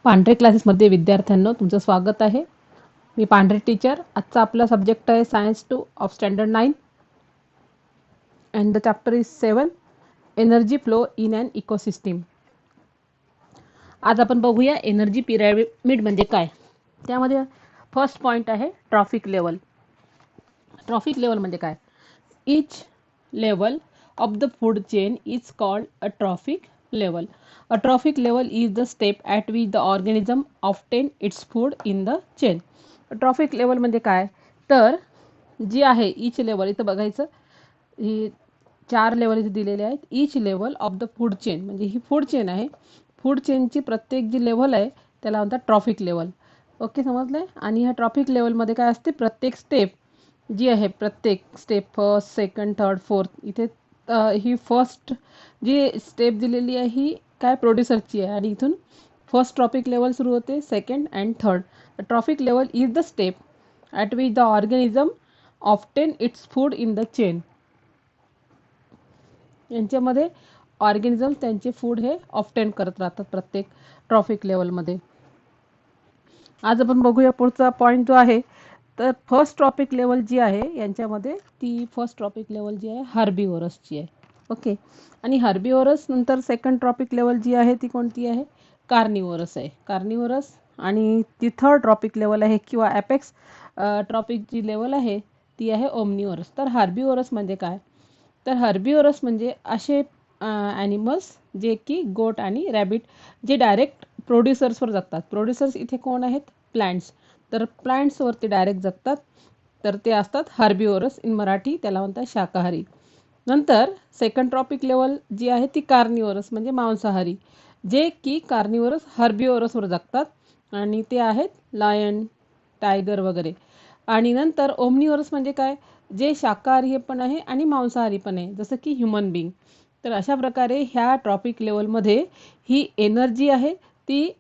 पांढरे क्लासेसमध्ये विद्यार्थ्यांनो तुमचं स्वागत आहे. मी पांढरे टीचर. आजचा आपला सब्जेक्ट आहे science 2 of standard 9 and the chapter is 7 energy flow in an ecosystem. आज आपण बघूया एनर्जी पिरॅमिड म्हणजे काय. त्यामध्ये फर्स्ट पॉईंट आहे ट्रॉफिक लेवल. ट्रॉफिक लेवल म्हणजे काय? Each level of the food chain is called a trophic level. A trophic level is the step at which the organism obtain its food in the chain. Traffic level म्हणजे काय? तर जी आहे इच level, इथं बघायचं, ही 4 level इथे दिलेले आहेत. Each level of the food chain म्हणजे ही फूड चेन आहे. फूड चेनची प्रत्येक जी लेवल आहे त्याला म्हणतात ट्रॉफिक लेवल. ओके, समजलंय? आणि ह्या ट्रॉफिक लेवलमध्ये काय असते? प्रत्येक स्टेप जी आहे, प्रत्येक step first, second, third, fourth, इथे ही फर्स्ट जी स्टेप दिलेली आहे ही काय प्रोड्युसरची आहे आणि इथून फर्स्ट ट्रॉफिक लेवल सुरू होते, second and third. Trophic level is the step at which the organism often its food in the chain. यांच्यामध्ये ऑर्गॅनिझम त्यांचे फूड हे ऑफ्टेन करत राहतात प्रत्येक ट्रॉफिक लेवलमध्ये. आज आपण बघूया पुढचा पॉईंट जो आहे. तर फर्स्ट ट्रॉपिक लेवल जी आहे यांच्यामध्ये ती फर्स्ट ट्रॉपिक लेवल जी आहे हर्बिवोरसची आहे. ओके, आणि हर्बिवोरस नंतर सेकंड ट्रॉपिक लेवल जी आहे ती कोणती आहे? कार्निवोरस आहे. कार्निवोरस. आणि ती थर्ड ट्रॉपिक लेवल आहे किंवा ॲपेक्स ट्रॉपिक जी लेवल आहे ती आहे ओमनिवोरस. तर हर्बिवोरस म्हणजे काय? तर हर्बिवोरस म्हणजे असे ॲनिमल्स जे की गोट आणि रॅबिट जे डायरेक्ट प्रोड्युसर्सवर जगतात. प्रोड्युसर्स इथे कोण आहेत? प्लांट्स. तर प्लांट्सवरती डायरेक्ट जगतात, तर ते असतात हर्बिवोरस. इन मराठी त्याला म्हणतात शाकाहारी. नंतर सेकंड ट्रॉपिक लेवल जी आहे ती कार्निवोरस म्हणजे मांसाहारी, जे की कार्निवोरस हर्बिवोरसवर जगतात आणि ते आहेत लायन, टायगर वगैरे. आणि नंतर ओमनिवोरस म्हणजे काय? जे शाकाहारी पण आहे आणि मांसाहारी पण आहे, जसं की ह्युमन बिंग. तर अशा प्रकारे ह्या ट्रॉपिक लेवलमध्ये ही एनर्जी आहे ती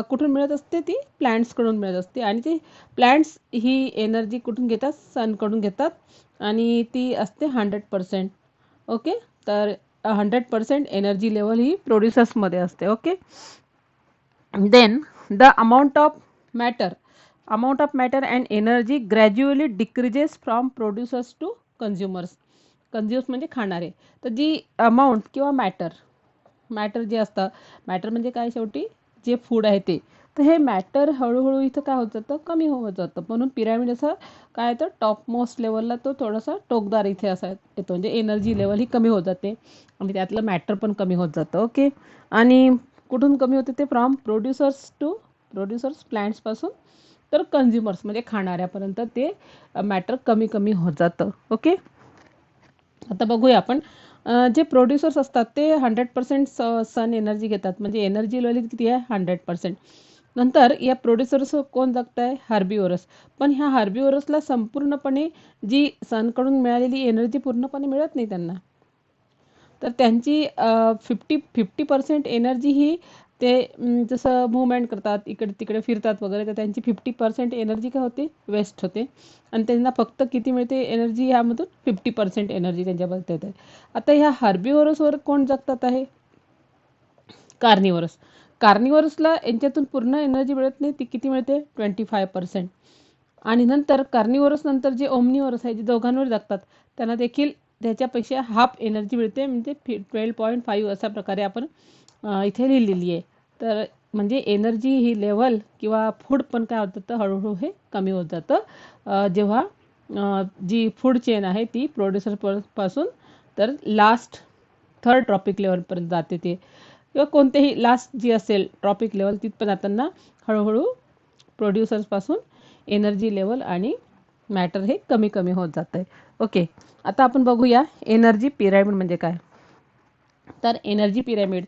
कुठून मिळत असते? ती प्लॅन्ट्सकडून मिळत असते. आणि ती प्लॅन्ट्स ही एनर्जी कुठून घेतात? सनकडून घेतात आणि ती असते 100%. ओके, तर 100% एनर्जी लेवल ही प्रोड्युसर्समध्ये असते. Okay, then the amount of matter and energy gradually decreases from producers to consumers. Consumers म्हणजे खाणारे. तर जी अमाऊंट किंवा मॅटर जे असतं, मॅटर म्हणजे काय? शेवटी जे फूड आहे ते. तर हे मॅटर हळूहळू इथं काय होत जातं? कमी होत जातं. म्हणून पिरॅमिड असं काय तर टॉप मोस्ट लेवलला तो थोडासा टोकदार इथे असा येतो, म्हणजे एनर्जी लेवल ही कमी होत जाते आणि त्यातलं मॅटर पण कमी होत जातं. ओके, आणि कुठून कमी होते ते? फ्रॉम प्रोड्युसर्स प्लांट्सपासून तर कन्झ्युमर्स म्हणजे खाणाऱ्यापर्यंत ते मॅटर कमी कमी होत जातं. ओके, आता बघूया आपण. जे प्रोड्युसर्स असतात ते 100% सन एनर्जी घेतात, म्हणजे एनर्जी लेवल किती आहे? 100%. नंतर या प्रोड्युसर्स कोण जगत आहे? हर्बिवोरस. पण ह्या हर्बिवोरसला संपूर्णपणे जी सनकडून मिळालेली एनर्जी पूर्णपणे मिळत नाही त्यांना. तर त्यांची 50% एनर्जी ही ते जसं मूवमेंट करतात, इकडे तिकडे फिरतात वगैरे, तर त्यांची 50% एनर्जी काय होते? वेस्ट होते. आणि त्यांना फक्त किती मिळते एनर्जी? ह्यामधून 50% एनर्जी त्यांच्यापर्यंत येते. आता ह्या हर्बिवोरसवर कोण जगतात आहे? कार्निवोरस. कार्निवोरसला यांच्यातून पूर्ण एनर्जी मिळत नाही. ती किती मिळते? 25%. आणि नंतर कार्निवोरस नंतर जे ओमनिवोरस आहे, जे दोघांवर जगतात, त्यांना देखील त्याच्यापेक्षा हाफ एनर्जी मिळते, म्हणजे 12.5 अशा प्रकारे आपण इथे लिहिलेली आहे. तर म्हणजे एनर्जी ही लेवल किंवा फूड पण काय होत जातं? हळूहळू हे कमी होत जातं जेव्हा जी फूड चेन आहे ती प्रोड्युसरपासून तर लास्ट थर्ड ट्रॉपिक लेवलपर्यंत जाते ते, किंवा कोणतेही लास्ट जी असेल ट्रॉपिक लेवल तिथपर्यंत जाताना हळूहळू प्रोड्युसर्सपासून एनर्जी लेवल आणि मॅटर हे कमी कमी होत जातं आहे. ओके, आता आपण बघूया एनर्जी पिरॅमिड म्हणजे काय. तर एनर्जी पिरॅमिड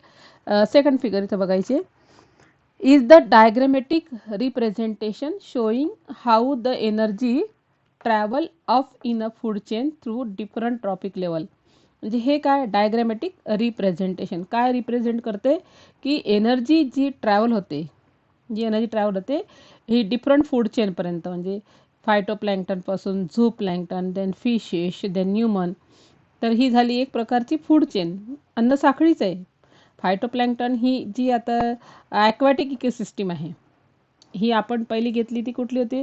सेकंड फिगर इथं बघायचे. Is the diagrammatic representation showing how the energy travel up in a food chain through different trophic level. म्हणजे हे काय? डायग्रामॅटिक रिप्रेझेंटेशन काय रिप्रेझेंट करते? की एनर्जी जी ट्रॅव्हल होते, ही डिफरंट फूड चेनपर्यंत, म्हणजे फायटोप्लॅन्क्टनपासून zooplankton, then fishes, then human. तर ही झाली एक प्रकारची फूड चेन, अन्न साखळीच आहे. फायटोप्लॅन्क्टन ही जी आता ॲक्वॅटिक इकोसिस्टीम आहे, ही आपण पहिली घेतली ती कुठली होती?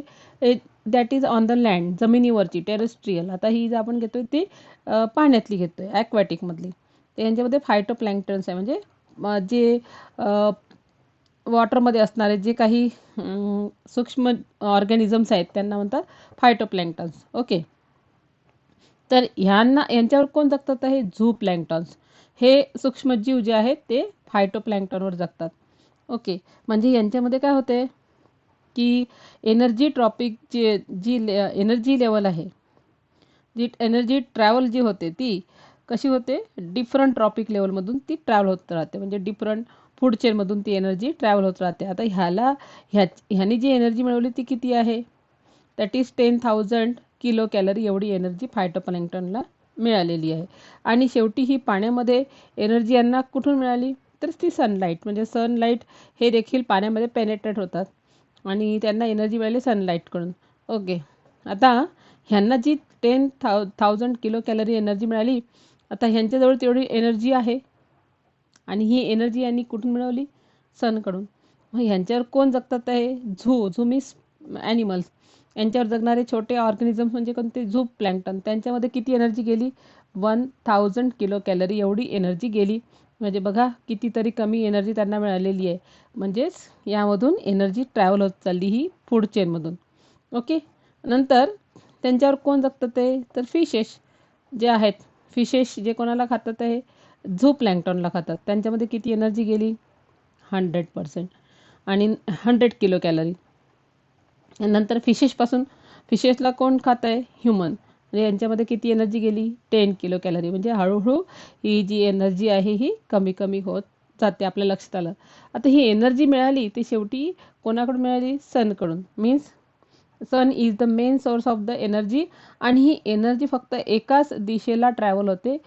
That is on the land, जमिनीवरची टेरेस्ट्रियल. आता ही जी आपण घेतोय ती पाण्यातली घेतोय, ॲक्वॅटिकमधली. तर यांच्यामध्ये फायटोप्लॅन्क्टन्स आहे, म्हणजे जे वॉटरमध्ये असणारे जे काही सूक्ष्म ऑर्गॅनिझम्स आहेत त्यांना म्हणतात फायटोप्लॅन्क्टन्स. ओके. तर यांच्यावर कोण जगतात? आहे झू प्लॅन्क्टन्स. हे सूक्ष्मजीव जे आहेत ते फायटोप्लॅन्क्टनवर जगतात. ओके. म्हणजे यांच्यामध्ये काय होते की एनर्जी ट्रॉपिक जी एनर्जी लेवल आहे, जी एनर्जी ट्रॅव्हल जी होते ती कशी होते? डिफरंट ट्रॉपिक लेवलमधून ती ट्रॅव्हल होत राहते, म्हणजे डिफरंट फूड चेनमधून ती एनर्जी ट्रॅव्हल होत राहते. आता ह्यानी जी एनर्जी मिळवली ती किती आहे? दॅट इज 10,000 किलो कॅलरी एवढी एनर्जी फायटोप्लॅन्क्टनला मिळालेली आहे. आणि शेवटी ही पाण्यामध्ये एनर्जी यांना कुठून मिळाली? तर ती सनलाईट, म्हणजे सनलाईट हे देखील पाण्यामध्ये पेनेट्रेट होतात आणि त्यांना एनर्जी मिळाली सनलाईटकडून. ओके. आता ह्यांना जी 10,000 किलो कॅलरी एनर्जी मिळाली, आता ह्यांच्याजवळ तेवढी एनर्जी आहे आणि ही एनर्जी यांनी कुठून मिळवली? सनकडून. मग ह्यांच्यावर कोण जगतात आहे? Zoo means animals. यांच्यावर जगणारे छोटे ऑर्गॅनिझम्स म्हणजे कोणते? Zooplankton. त्यांच्यामध्ये किती एनर्जी गेली? 1,000 किलो कॅलरी एवढी एनर्जी गेली. म्हणजे बघा कितीतरी कमी एनर्जी त्यांना मिळालेली आहे. म्हणजेच यामधून एनर्जी ट्रॅव्हल होत चालली ही फूड चेनमधून. ओके. नंतर त्यांच्यावर कोण जगतात आहे? तर फिशेस जे आहेत. फिशेस जे कोणाला खातात आहे? झू प्लॅन्क्टनला खातात. त्यांच्यामध्ये किती एनर्जी गेली? 100% आणि 100 किलो कॅलरी. नंतर फिशेसला कोण खात आहे? ह्युमन. म्हणजे यांच्यामध्ये किती एनर्जी गेली? 10 किलो कॅलरी. म्हणजे हळूहळू ही जी एनर्जी आहे ही कमी कमी होत जाते, आपल्या लक्षात आलं. आता ही एनर्जी मिळाली ती शेवटी कोणाकडून मिळाली? सनकडून. Means sun is the main source of the energy. आणि ही एनर्जी फक्त एकाच दिशेला ट्रॅव्हल होते,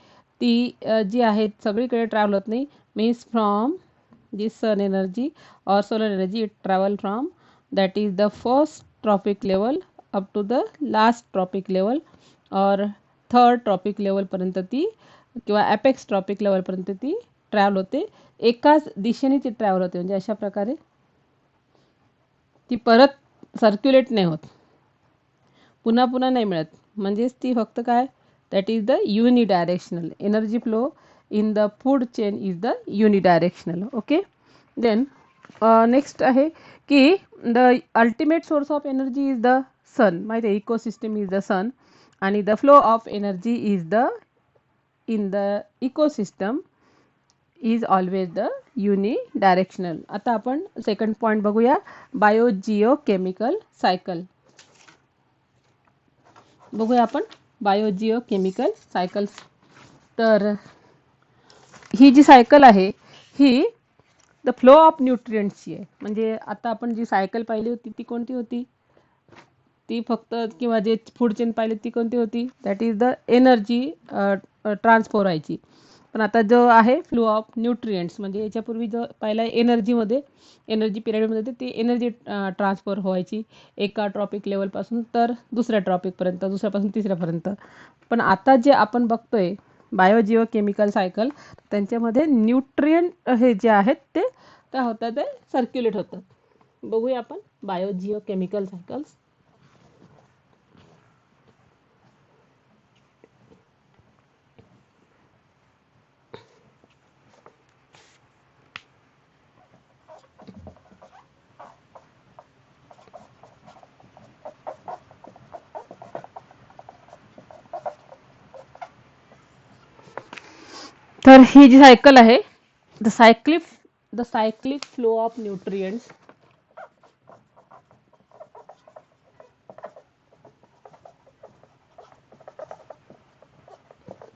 ती जी आहे सगळीकडे ट्रॅव्हल होत नाही. Means from this sun energy or solar energy, it travel from that is the first trophic level up to the last trophic level or third trophic level पर्यंत ती किंवा अपेक्स ट्रॉपिक लेवल पर्यंत ती travel होते. एकाच दिशेने ती travel होते, म्हणजे अशा प्रकारे ती परत सर्क्युलेट नाही होत, पुन्हा पुन्हा नाही मिळत. म्हणजेच ती फक्त काय? That is the unidirectional energy flow in the food chain is the unidirectional. Okay. Then next आहे की the ultimate source of energy is the sun. माहिती आहे, इकोसिस्टम इज द सन आणि the flow of energy is the in the ecosystem is always the unidirectional. आता आपण second point बघूया, biogeochemical cycle. बघूया आपण बायोजिओ केमिकल सायकल्स. तर ही जी सायकल आहे ही द फ्लो ऑफ न्यूट्रिएंट्सची आहे. म्हणजे आता आपण जी सायकल पाहिली होती ती कोणती होती? ती फक्त किंवा जे फूड चेन पाहिली ती कोणती होती? That is the energy transfer व्हायची. पण आता जो आहे फ्लो ऑफ न्यूट्रिएंट्स, म्हणजे याच्यापूर्वी जो पहिला एनर्जी पिरियडमध्ये ती एनर्जी ट्रान्सफर व्हायची एका ट्रॉपिक लेवलपासून तर दुसऱ्या ट्रॉपिकपर्यंत, दुसऱ्यापासून तिसऱ्यापर्यंत. पण आता जे आपण बघतोय बायोजिओ केमिकल सायकल, त्यांच्यामध्ये न्यूट्रिएंट हे जे आहेत ते काय होतात? ते सर्क्युलेट होतात. बघूया आपण बायोजिओ केमिकल सायकल्स. तर ही जी सायकल आहे, the cyclic flow of nutrients.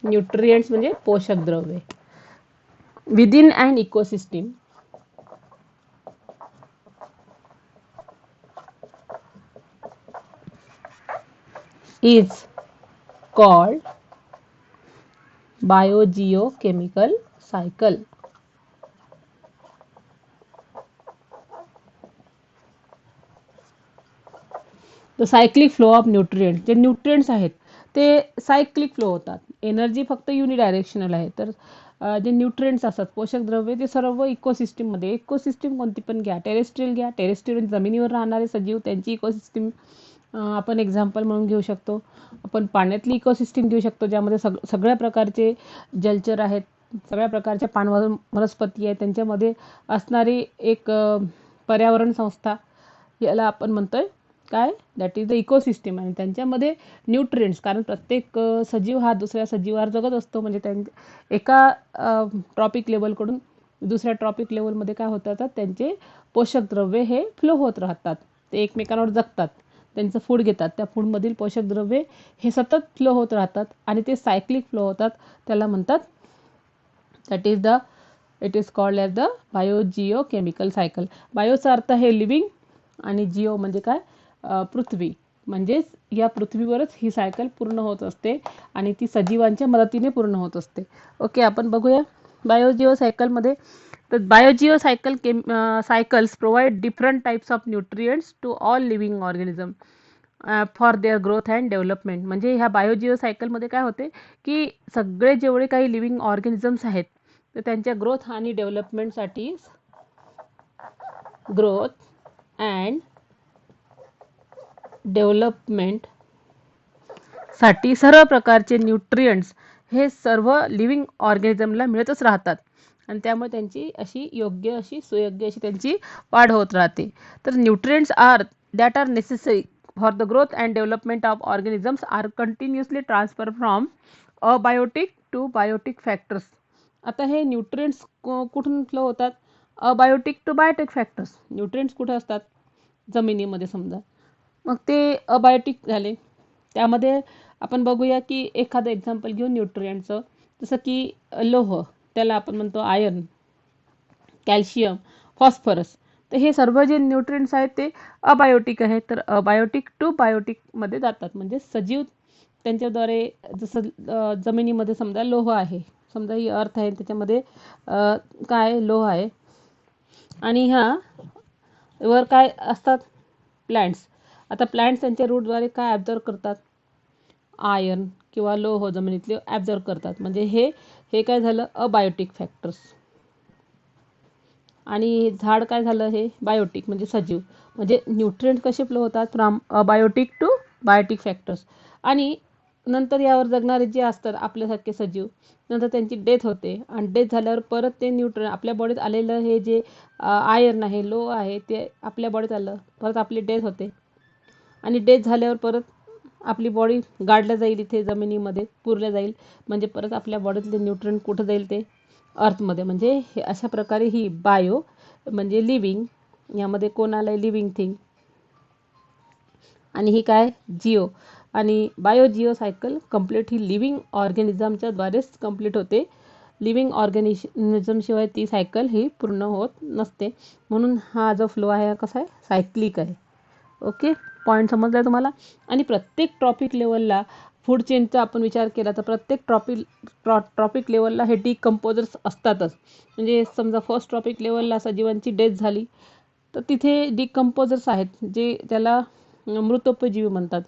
Nutrients म्हणजे पोषक द्रव्ये within an ecosystem is called biogeochemical cycle. The cyclic flow of nutrients. जे न्यूट्रिएंट्स आहेत ते सायक्लिक फ्लो होतात, एनर्जी फक्त युनिडायरेक्शनल आहे. तर जे न्यूट्रिएंट्स असतात, पोषक द्रव्ये, ते सर्व इकोसिस्टीममध्ये, इकोसिस्टीम कोणती पण घ्या, टेरेस्ट्रियल घ्या, टेरेस्ट्रियल जमिनीवर राहणारे सजीव त्यांची इकोसिस्टीम आपण एक्झाम्पल म्हणून घेऊ शकतो. आपण पाण्यातली इकोसिस्टीम घेऊ शकतो, ज्यामध्ये सगळ्या प्रकारचे जलचर आहेत, सगळ्या प्रकारच्या वनस्पती आहेत, त्यांच्यामध्ये असणारी एक पर्यावरण संस्था, याला आपण म्हणतोय काय, दॅट इज द इकोसिस्टीम. आणि त्यांच्यामध्ये न्यूट्रिएंट्स, कारण प्रत्येक सजीव हा दुसऱ्या सजीवावर जगत असतो, म्हणजे एका ट्रॉपिक लेवलकडून दुसऱ्या ट्रॉपिक लेवलमध्ये काय होत राहतात, त्यांचे पोषक द्रव्ये हे फ्लो होत राहतात, ते एकमेकांवर जगतात, त्यांचं फूड घेतात, त्या फूडमधील पोषक द्रव्ये हे सतत फ्लो होत राहतात आणि ते सायक्लिक फ्लो होतात, त्याला म्हणतात that is the it is called as the biogeochemical cycle. बायोचा अर्थ आहे लिव्हिंग आणि जिओ म्हणजे काय, पृथ्वी, म्हणजेच या पृथ्वीवरच ही सायकल पूर्ण होत असते आणि ती सजीवांच्या मदतीने पूर्ण होत असते. ओके, आपण बघूया बायोजिओ सायकलमध्ये. तर biogeo cycle cycles provide different types of nutrients to all living organism for their growth and development. म्हणजे ह्या बायोजिओ सायकलमध्ये काय होते की सगळे जेवढे काही लिव्हिंग ऑर्गॅनिझम्स आहेत, तर त्यांच्या ग्रोथ आणि डेव्हलपमेंटसाठी, ग्रोथ अँड डेव्हलपमेंट साठी सर्व प्रकारचे न्यूट्रिएंट्स हे सर्व लिव्हिंग ऑर्गॅनिझमला मिळतच राहतात आणि त्यामुळे त्यांची अशी योग्य अशी सुयोग्य अशी त्यांची वाढ होत राहते. तर nutrients are that are necessary for the growth and development of organisms are continuously transfer from abiotic to biotic factors. आता हे न्यूट्रिएंट्स कुठून फ्लो होतात, abiotic to biotic factors. Nutrients कुठे असतात, जमिनीमध्ये समजा, मग ते अबायोटिक झाले. त्यामध्ये आपण बघूया की एखादं एक्झाम्पल घेऊ न्यूट्रिएंटचं, जसं की लोह, त्याला आपण म्हणतो आयर्न, कॅल्शियम, फॉस्फरस. तर हे सर्व जे न्यूट्रिएंट्स आहेत ते अबायोटिक आहेत. तर अबायोटिक टू बायोटिकमध्ये जातात, म्हणजे सजीव त्यांच्याद्वारे, जसं जमिनीमध्ये समजा लोह आहे, समजा ही अर्थ आहे, त्याच्यामध्ये काय लोह आहे आणि ह्या वर काय असतात, प्लॅन्ट्स. आता प्लॅन्ट्स त्यांच्या रूटद्वारे काय ॲब्झॉर्व करतात, आयर्न किंवा लोह जमिनीतले ॲब्झॉर्व करतात, म्हणजे हे काय झालं, अबायोटिक फॅक्टर्स. आणि झाड काय झालं, हे बायोटिक म्हणजे सजीव. म्हणजे न्यूट्रिएंट कसे फ्लो होतात, from abiotic to biotic factors. आणि नंतर यावर जगणारे जे असतात आपल्यासारखे सजीव, नंतर त्यांची डेथ होते आणि डेथ झाल्यावर परत ते न्यूट्रिएंट आपल्या बॉडीत आलेलं, हे जे आयर्न आहे, लो आहे, ते आपल्या बॉडीत आलं, परत आपली डेथ होते आणि डेथ झाल्यावर परत आपली बॉडी गाडल्या जाईल, इथे जमिनीमध्ये पुरल्या जाईल, म्हणजे परत आपल्या बॉडीतले न्यूट्रिएंट कुठं जाईल, ते अर्थमध्ये. म्हणजे हे अशा प्रकारे ही बायो म्हणजे लिव्हिंग, यामध्ये कोण आलं आहे, लिव्हिंग थिंग, आणि ही काय जिओ. आणि बायोजिओ सायकल कंप्लीट ही लिव्हिंग ऑर्गॅनिझमच्या द्वारेच कंप्लीट होते. लिव्हिंग ऑर्गॅनिझमशिवाय ती सायकल ही पूर्ण होत नसते. म्हणून हा जो फ्लो आहे हा कसा आहे, सायक्लिक आहे. ओके, पॉईंट समजला तुम्हाला. आणि प्रत्येक ट्रॉपिक लेवलला फूड चेनचा आपण विचार केला तर प्रत्येक ट्रॉपिक लेवलला हे डिकम्पोजर्स असतातच. म्हणजे समजा फर्स्ट ट्रॉपिक लेवलला सजीवांची डेथ झाली तर तिथे डिकम्पोजर्स आहेत, जे त्याला मृतोपजीवी म्हणतात.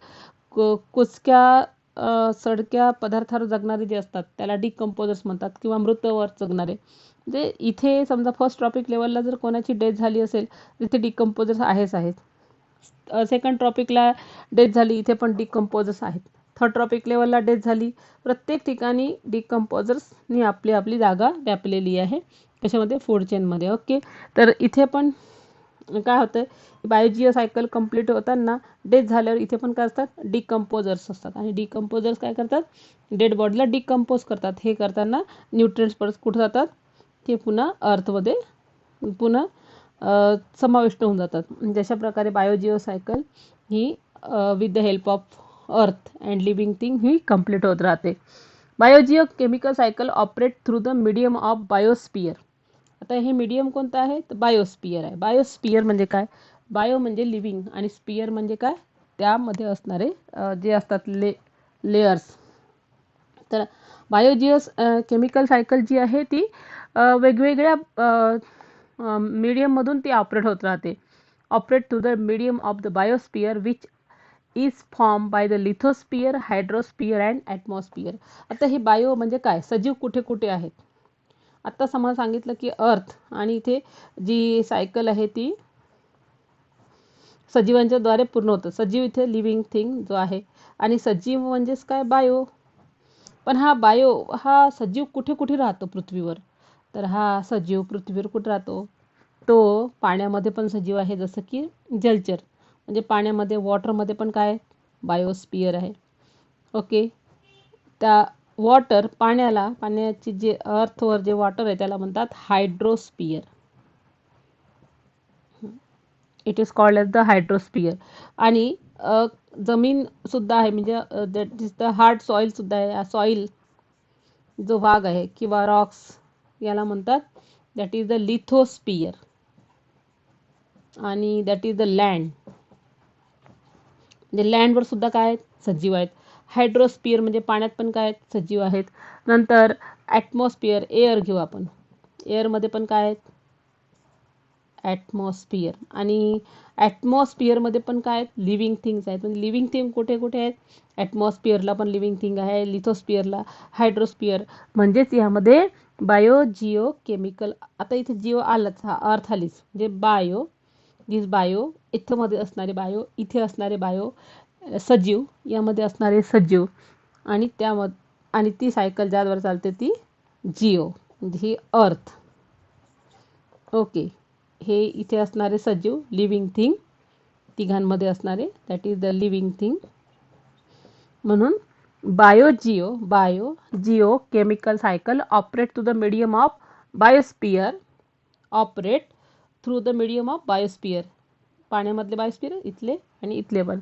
कुचक्या सडक्या पदार्थावर जगणारे जे असतात त्याला डिकम्पोजर्स म्हणतात, किंवा मृतवर जगणारे. म्हणजे इथे समजा फर्स्ट ट्रॉपिक लेवलला जर कोणाची डेथ झाली असेल तिथे डिकम्पोजर्स आहेत. सेकंड ट्रॉपिकला डेथ झाली, इथे पण डिकम्पोजर्स आहेत. थर्ड ट्रॉपिक लेवलला डेथ झाली, प्रत्येक ठिकाणी डिकम्पोजर्सनी आपली आपली जागा व्यापलेली आहे. कशामध्ये, फूड चेनमध्ये. ओके, तर इथे पण काय होतं, बायोजिओ सायकल कंप्लीट होताना डेथ झाल्यावर इथे पण काय असतात, डिकम्पोजर्स असतात. आणि डिकम्पोजर्स काय करतात, डेड बॉडीला डिकम्पोज करतात. हे करताना न्यूट्रिएंट्स परत कुठं जातात, ते पुन्हा अर्थमध्ये पुन्हा समाविष्ट होऊन जातात. जशा प्रकारे biogeo cycle he with the help of earth and living thing he complete होत राहते. Biogeo chemical cycle operate through the medium of biosphere. आता हे मीडियम कोणतं आहे, तर बायोस्पियर आहे. बायोस्पियर म्हणजे काय, बायो म्हणजे लिव्हिंग आणि स्पियर म्हणजे काय, त्यामध्ये असणारे जे असतात लेयर्स. तर बायोजिओ केमिकल सायकल जी आहे ती वेगवेगळ्या मीडियममधून ती ऑपरेट होत राहते. Operate to the medium of the biosphere which is form by the lithosphere, hydrosphere and atmosphere. आता हे बायो म्हणजे काय, सजीव कुठे कुठे आहेत. आता समजा सांगितलं की अर्थ, आणि इथे जी सायकल आहे ती सजीवांच्या द्वारे पूर्ण होतं. सजीव इथे लिव्हिंग थिंग जो आहे, आणि सजीव म्हणजेच काय, बायो. पण हा बायो हा सजीव कुठे कुठे राहतो पृथ्वीवर, तर हा सजीव पृथ्वीवर कुठे राहतो, तो पाण्यामध्ये पण सजीव आहे, जसं की जलचर म्हणजे पाण्यामध्ये, वॉटरमध्ये पण काय, बायोस्फिअर आहे. ओके. त्या वॉटर, पाण्याची जे अर्थवर जे वॉटर आहे त्याला म्हणतात hydrosphere. It is called as the hydrosphere. आणि जमीन सुद्धा आहे, म्हणजे that is the hard soil सुद्धा आहे. सॉइल जो भाग आहे किंवा रॉक्स, याला म्हणतात दॅट इज द लिथोस्फिअर. आणि दॅट इज द लँड, म्हणजे लँडवर सुद्धा काय आहेत, सजीव आहेत. हायड्रोस्फिअर म्हणजे पाण्यात पण काय आहेत, सजीव आहेत. नंतर ॲटमॉस्फिअर, एअर घेऊ आपण. एअरमध्ये पण काय आहेत, ॲटमॉस्फिअर. आणि ॲटमॉस्फिअरमध्ये पण काय आहेत, लिव्हिंग थिंग्स आहेत. म्हणजे लिव्हिंग थिंग कुठे कुठे आहेत, ॲटमॉस्फिअरला पण लिव्हिंग थिंग आहे, लिथोस्फिअरला, हायड्रोस्फिअर. म्हणजेच यामध्ये बायो, जिओ, केमिकल. आता इथे जिओ आलाच, हा अर्थ आलीच, म्हणजे बायो, दिस बायो, इथं मध्ये असणारे बायो, इथे असणारे बायो, सजीव, यामध्ये असणारे सजीव, आणि आणि ती सायकल ज्याद्वारे चालते ती जिओ, म्हणजे ही अर्थ. ओके. हे इथे असणारे सजीव, लिव्हिंग थिंग, तिघांमध्ये असणारे, that is the living thing. म्हणून biogeochemical cycle operate through the medium of biosphere, operate through the medium of biosphere. पाण्यामधले बायोस्फिअर इथले आणि इथले पण.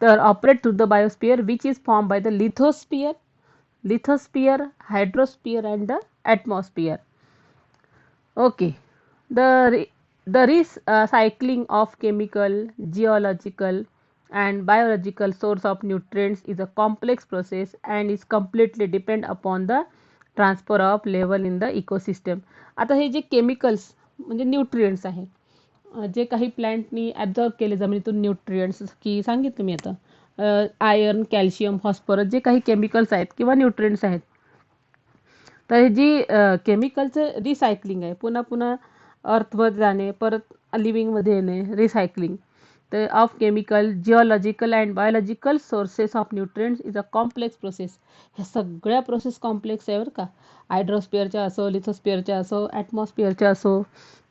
तर operate through the biosphere which is form by the lithosphere, hydrosphere and the atmosphere. Okay. The recycling of chemical, geological and biological source of nutrients is a complex process and is completely depend upon the transfer of level in the ecosystem. आता हे जे chemicals म्हणजे nutrients आहे, जे काही प्लॅन्टनी absorb केले जमिनीतून nutrients, की सांगितलं मी आता, आयर्न, कॅल्शियम, फॉस्फरस, जे काही केमिकल्स आहेत किंवा न्यूट्रिएंट्स आहेत, तर जी केमिकलचं रिसायकलिंग आहे, पुन्हा पुन्हा अर्थवर जाणे, परत लिव्हिंगमध्ये येणे, रिसायकलिंग. तर of chemical, geological and biological sources of nutrients is a complex process. ह्या सगळ्या प्रोसेस कॉम्प्लेक्स आहे बरं का. हायड्रोस्फिअरच्या असो, लिथोस्फिअरच्या असो, ॲटमॉस्फिअरच्या असो,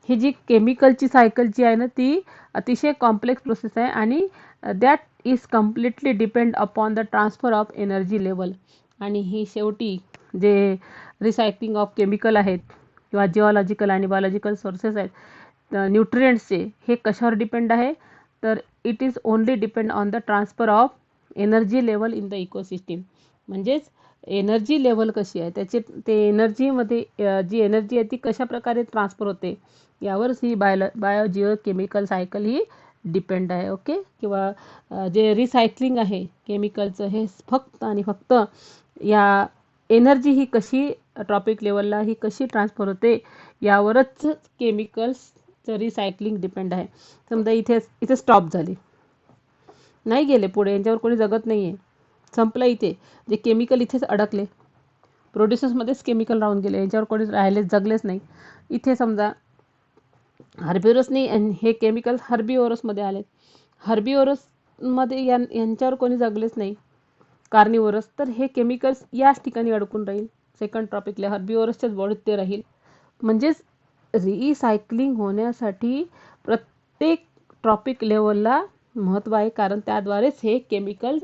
ही जी केमिकलची सायकल जी आहे ना, ती अतिशय कॉम्प्लेक्स प्रोसेस आहे. आणि that is completely depend upon the transfer of energy level. आणि ही शेवटी जे रिसायकलिंग ऑफ केमिकल आहेत किंवा जिओलॉजिकल आणि बायोलॉजिकल सोर्सेस आहेत न्यूट्रिएंट्सचे, हे कशावर डिपेंड आहे, तर it is only depend on the transfer of energy level in the ecosystem. म्हणजेच एनर्जी लेवल कशी आहे, ते एनर्जीमध्ये जी एनर्जी आहे ती कशा प्रकारे ट्रान्सफर होते, यावरच ही बायोजिओ केमिकल सायकल ही डिपेंड आहे. ओके. किंवा जे रिसायकलिंग आहे केमिकलचं, हे फक्त आणि फक्त या एनर्जी ही कशी ट्रॉपिक लेवलला ही कशी ट्रान्सफर होते, यावरच केमिकल्सचं रिसायकलिंग डिपेंड आहे. समजा इथे स्टॉप झाले, नाही गेले पुढे, यांच्यावर कोणी जगत नाही आहे, संपलं इथे, जे केमिकल इथेच अडकले, प्रोड्युसर्समध्येच केमिकल राहून गेले, यांच्यावर कोणी राहिलेच, जगलेच नाही. इथे समजा हर्बिओरसनी हे केमिकल्स हर्बिओरसमध्ये आले, हर्बिओरसमध्ये यांच्यावर कोणी जगलेच नाही, कार्निवोरस, तर हे केमिकल्स याच ठिकाणी अडकून राहील, सेकंड ट्रॉपिकला हर्बिओरसच्याच बॉडीत ते राहील. म्हणजेच रिसायकलिंग होण्यासाठी प्रत्येक ट्रॉपिक लेवलला महत्त्व आहे, कारण त्याद्वारेच हे केमिकल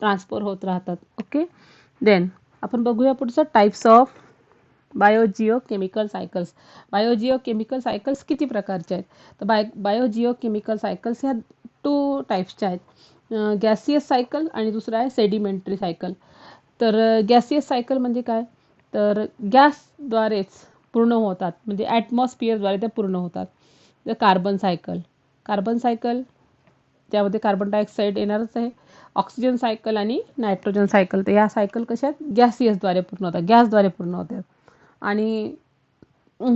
ट्रान्सफर होत राहतात. ओके. देन आपण बघूया पुढचं, types of biogeo chemical cycles. Biogeo chemical cycles किती प्रकारचे आहेत, तर बायोजिओ केमिकल सायकल्स ह्या 2 टाईप्सच्या आहेत, गॅसियस सायकल आणि दुसरा आहे सेडिमेंटरी सायकल. तर गॅसियस सायकल म्हणजे काय, तर गॅसद्वारेच पूर्ण होतात, म्हणजे ॲटमॉस्फिअरद्वारे त्या पूर्ण होतात. कार्बन सायकल त्यामध्ये कार्बन डायऑक्साईड येणारच आहे, ऑक्सिजन सायकल आणि नायट्रोजन सायकल. तर ह्या सायकल कशा आहेत, गॅसियसद्वारे पूर्ण होतात, गॅसद्वारे पूर्ण होतात. आणि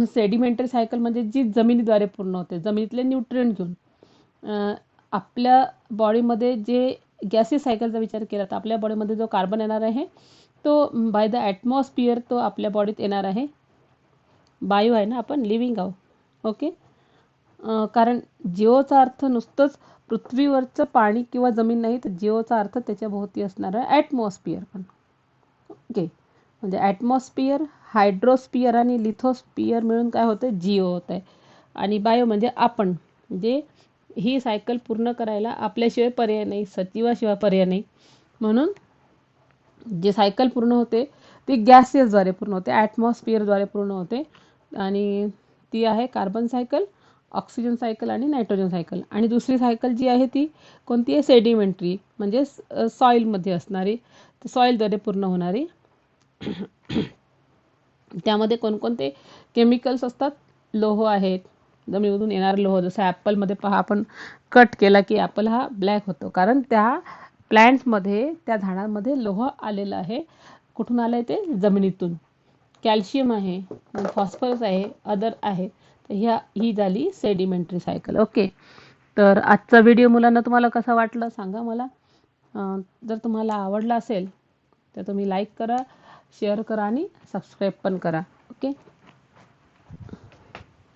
सेडिमेंटरी सायकल म्हणजे जी जमिनीद्वारे पूर्ण होते, जमिनीतले न्यूट्रिएंट घेऊन. आपल्या बॉडीमध्ये जे गॅसियस सायकलचा विचार केला तर आपल्या बॉडीमध्ये जो कार्बन येणार आहे तो बाय द ॲटमॉस्फिअर तो आपल्या बॉडीत येणार आहे. बायो आहे ना, आपण लिव्हिंग आहोत. ओके. कारण जिओचा अर्थ नुसतंच पृथ्वीवरचं पाणी किंवा जमीन नाही, तर जिओचा अर्थ त्याच्या भोवती असणारं ॲटमॉस्फिअर पण. ओके. म्हणजे ॲटमॉस्फिअर, हायड्रोस्फिअर आणि लिथोस्फिअर मिळून काय होतं, जिओ होत आहे. आणि बायो म्हणजे आपण. म्हणजे ही सायकल पूर्ण करायला आपल्याशिवाय पर्याय नाही, सजीवाशिवाय पर्याय नाही. म्हणून जे सायकल पूर्ण होते ती गॅसेसद्वारे पूर्ण होते, ॲटमॉस्फिअरद्वारे पूर्ण होते. आणि ती आहे कार्बन सायकल, ऑक्सिजन सायकल आणि नायट्रोजन सायकल. आणि दुसरी सायकल जी आहे ती कोणती आहे, सेडिमेंटरी, म्हणजे सॉईलमध्ये असणारी, सॉईलद्वारे पूर्ण होणारी. त्यामध्ये कोणकोणते केमिकल्स असतात, लोह आहेत, जमिनीमधून येणारे लोह. जसं ॲपलमध्ये पहा, आपण कट केला की ॲपल हा ब्लॅक होतो, कारण त्या प्लॅन्ट्समध्ये, त्या झाडांमध्ये लोह आलेलं आहे. कुठून आलं आहे ते, जमिनीतून. कॅल्शियम आहे, फॉस्फरस आहे, अदर आहे. तर ही झाली सेडिमेंटरी सायकल. ओके. तर आजचा व्हिडिओ मुलांना तुम्हाला कसा वाटला सांगा मला. जर तुम्हाला आवडला असेल तर तुम्ही लाईक करा, शेअर करा आणि सबस्क्राईब पण करा. ओके.